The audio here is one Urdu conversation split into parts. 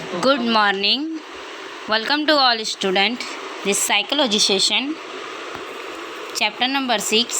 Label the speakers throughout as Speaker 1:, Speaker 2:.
Speaker 1: Good morning. Welcome to all students. This psychology session, chapter number 6,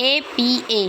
Speaker 1: APA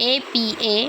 Speaker 1: APA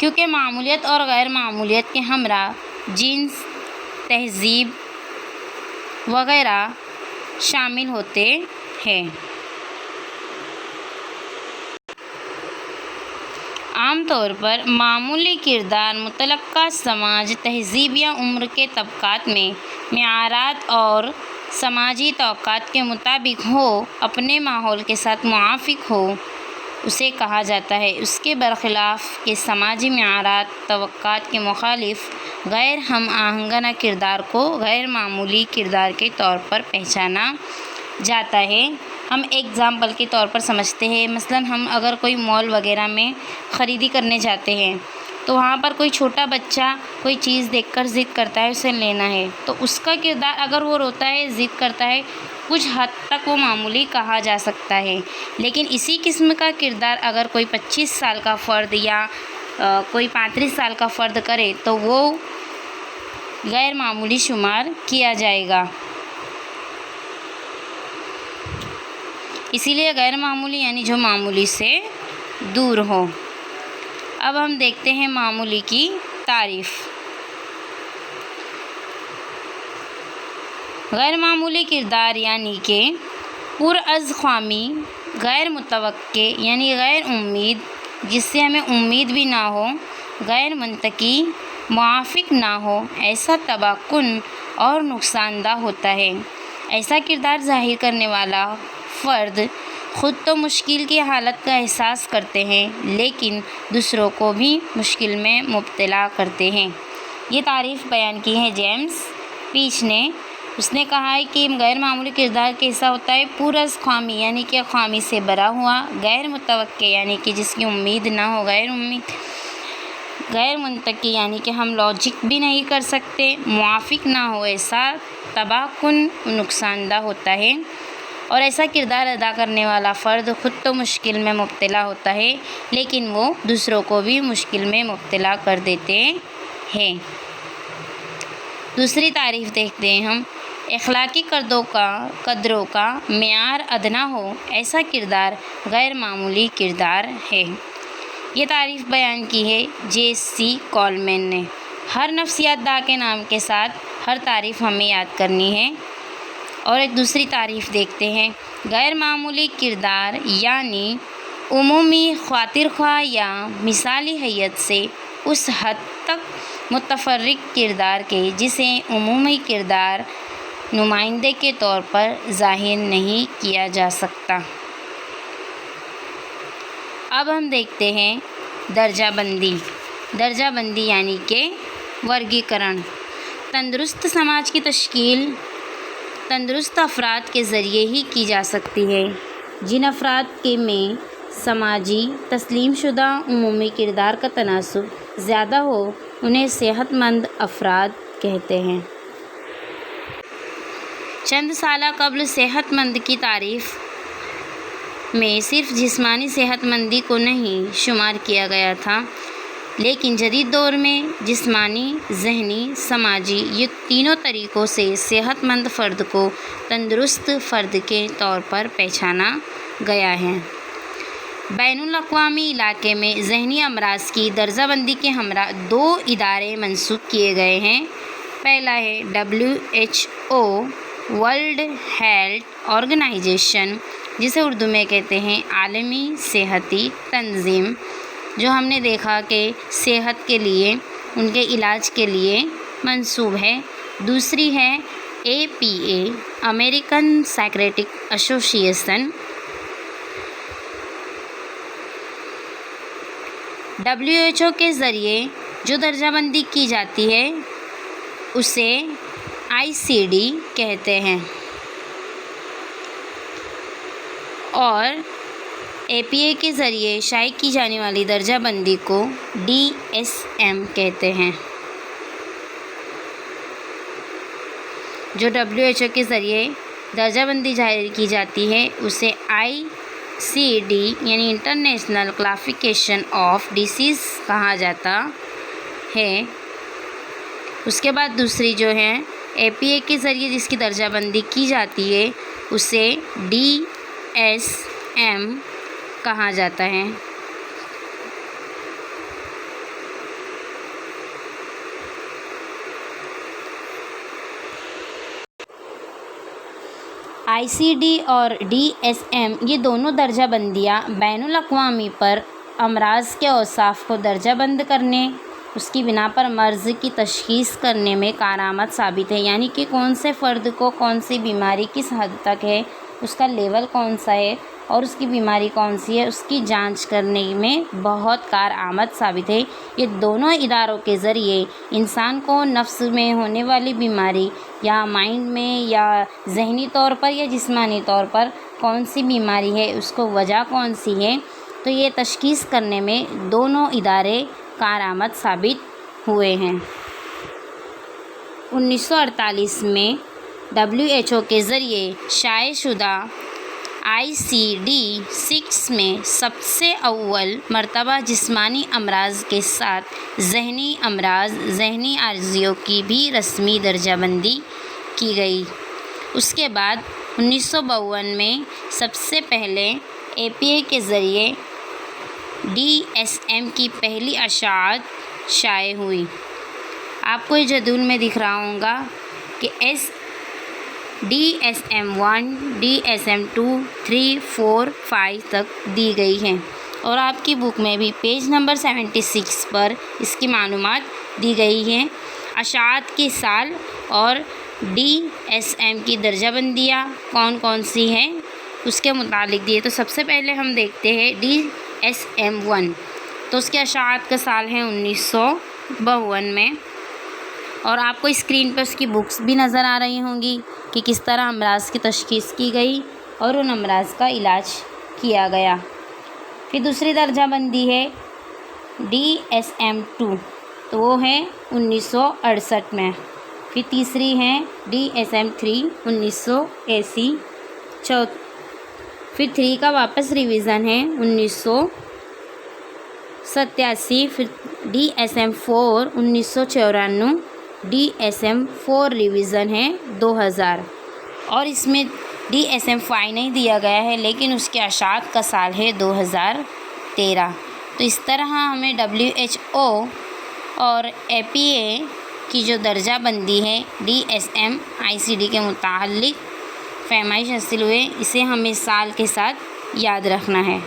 Speaker 1: کیونکہ معمولیت اور غیر معمولیت کے ہمراہ جنس، تہذیب وغیرہ شامل ہوتے ہیں۔ عام طور پر معمولی کردار متعلقہ سماج، تہذیب یا عمر کے طبقات میں معیارات اور سماجی توقعات کے مطابق ہو، اپنے ماحول کے ساتھ موافق ہو، اسے کہا جاتا ہے۔ اس کے برخلاف کہ سماجی معیارات، توقعات کے مخالف غیر ہم آہنگانہ کردار کو غیر معمولی کردار کے طور پر پہچانا جاتا ہے۔ ہم ایگزامپل کے طور پر سمجھتے ہیں، مثلاً ہم اگر کوئی مال وغیرہ میں خریدی کرنے جاتے ہیں تو وہاں پر کوئی چھوٹا بچہ کوئی چیز دیکھ کر ضد کرتا ہے اسے لینا ہے، تو اس کا کردار اگر وہ روتا ہے، ضد کرتا ہے، کچھ حد تک وہ معمولی کہا جا سکتا ہے۔ لیکن اسی قسم کا کردار اگر کوئی 25 سال کا فرد یا کوئی 35 سال کا فرد کرے تو وہ غیر معمولی شمار کیا جائے گا۔ اسی لیے غیر معمولی یعنی جو معمولی سے دور ہو۔ اب ہم دیکھتے ہیں معمولی کی تعریف۔ غیر معمولی کردار یعنی کہ پرعز خوامی، غیر متوقع یعنی غیر امید، جس سے ہمیں امید بھی نہ ہو، غیر منطقی، موافق نہ ہو، ایسا تباہ کن اور نقصان دہ ہوتا ہے۔ ایسا کردار ظاہر کرنے والا فرد خود تو مشکل کی حالت کا احساس کرتے ہیں لیکن دوسروں کو بھی مشکل میں مبتلا کرتے ہیں۔ یہ تعریف بیان کی ہے جیمز پیچ نے۔ اس نے کہا ہے کہ غیر معمولی کردار کیسا ہوتا ہے؟ پرعز خوامی یعنی کہ خوامی سے بھرا ہوا، غیر متوقع یعنی کہ جس کی امید نہ ہو، غیر امید، غیر منطقی یعنی کہ ہم لاجک بھی نہیں کر سکتے، موافق نہ ہو، ایسا تباہ کن، نقصان دہ ہوتا ہے۔ اور ایسا کردار ادا کرنے والا فرد خود تو مشکل میں مبتلا ہوتا ہے لیکن وہ دوسروں کو بھی مشکل میں مبتلا کر دیتے ہیں۔ دوسری تعریف دیکھتے ہیں ہم۔ اخلاقی قدروں کا معیار ادنا ہو، ایسا کردار غیر معمولی کردار ہے۔ یہ تعریف بیان کی ہے جے سی کولمین نے۔ ہر نفسیات داں کے نام کے ساتھ ہر تعریف ہمیں یاد کرنی ہے۔ اور ایک دوسری تعریف دیکھتے ہیں۔ غیر معمولی کردار یعنی عمومی، خاطر خواہ یا مثالی حیثیت سے اس حد تک متفرق کردار کے جسے عمومی کردار نمائندے کے طور پر ظاہر نہیں کیا جا سکتا۔ اب ہم دیکھتے ہیں درجہ بندی۔ درجہ بندی یعنی کہ ورگیکرن۔ تندرست سماج کی تشکیل تندرست افراد کے ذریعے ہی کی جا سکتی ہے۔ جن افراد میں سماجی تسلیم شدہ عمومی کردار کا تناسب زیادہ ہو انہیں صحت مند افراد کہتے ہیں۔ چند سالہ قبل صحت مند کی تعریف میں صرف جسمانی صحت مندی کو نہیں شمار کیا گیا تھا، لیکن جدید دور میں جسمانی، ذہنی، سماجی یہ تینوں طریقوں سے صحت مند فرد کو تندرست فرد کے طور پر پہچانا گیا ہے۔ بین الاقوامی علاقے میں ذہنی امراض کی درجہ بندی کے ہمراہ 2 ادارے منسوخ کیے گئے ہیں۔ پہلا ہے WHO ورلڈ ہیلتھ آرگنائزیشن، جسے اردو میں کہتے ہیں عالمی صحتی تنظیم، جو ہم نے دیکھا کہ صحت کے لیے، ان کے علاج کے لیے منسوب ہے۔ دوسری ہے APA امریکن سائکیٹرک ایسوسی ایشن۔ WHO کے ذریعے جو درجہ بندی کی جاتی ہے اسے ICD کہتے ہیں اور APA کے ذریعے شائع کی جانے والی درجہ بندی کو DSM کہتے ہیں۔ جو WHO کے ذریعے درجہ بندی جاری کی جاتی ہے اسے ICD یعنی انٹرنیشنل کلاسیفیکیشن آف ڈیزیز کہا جاتا ہے۔ اس کے بعد دوسری جو ہے APA کے ذریعے جس کی درجہ بندی کی جاتی ہے اسے DSM کہا جاتا ہے۔ ICD اور DSM یہ دونوں درجہ بندیاں بین الاقوامی پر امراض کے اوصاف کو درجہ بند کرنے، اس کی بنا پر مرض کی تشخیص کرنے میں کارآمد ثابت ہے، یعنی کہ کون سے فرد کو کون سی بیماری کس حد تک ہے، اس کا لیول کون سا ہے اور اس کی بیماری کون سی ہے، اس کی جانچ کرنے میں بہت کارآمد ثابت ہے۔ یہ دونوں اداروں کے ذریعے انسان کو نفس میں ہونے والی بیماری یا مائنڈ میں یا ذہنی طور پر یا جسمانی طور پر کون سی بیماری ہے، اس کو وجہ کون سی ہے، تو یہ تشخیص کرنے میں دونوں ادارے کارآمد ثابت ہوئے ہیں۔ 1948 میں WHO کے ذریعے شائع شدہ ICD-6 میں سب سے اول مرتبہ جسمانی امراض کے ساتھ ذہنی امراض، ذہنی عارضیوں کی بھی رسمی درجہ بندی کی گئی۔ اس کے بعد 1952 میں سب سے پہلے APA کے ذریعے DSM کی پہلی اشاعت شائع ہوئی۔ آپ کو یہ جدول میں دکھ رہا ہوگا کہ DSM-1 DSM-2 3 4 5 تک دی گئی ہیں، اور آپ کی بک میں بھی پیج نمبر 76 پر اس کی معلومات دی گئی ہیں۔ اشاعت کی سال اور DSM کی درجہ بندیاں کون کون سی ہیں اس کے متعلق دیے۔ تو سب سے پہلے ہم دیکھتے ہیں DSM-1، تو اس کے اشاعت کا سال ہے 1952 میں، اور آپ کو اسکرین پہ اس کی بکس بھی نظر آ رہی ہوں گی کہ کس طرح امراض کی تشخیص کی گئی اور ان امراض کا علاج کیا گیا۔ پھر دوسری درجہ بندی ہے DSM-2، تو وہ ہے 1968 میں۔ پھر تیسری ہے DSM-3 1980، پھر 3 کا واپس ریویژن ہے 1987۔ پھر DSM-4 1994، DSM-4 ریویژن ہے 2000، اور اس میں DSM-5 نہیں دیا گیا ہے لیکن اس کے اشاعت کا سال ہے 2013۔ تو اس طرح ہمیں WHO اور APA کی جو درجہ بندی ہے DSM ICD کے متعلق فہمائش حاصل ہوئے، اسے ہمیں سال کے ساتھ یاد رکھنا ہے۔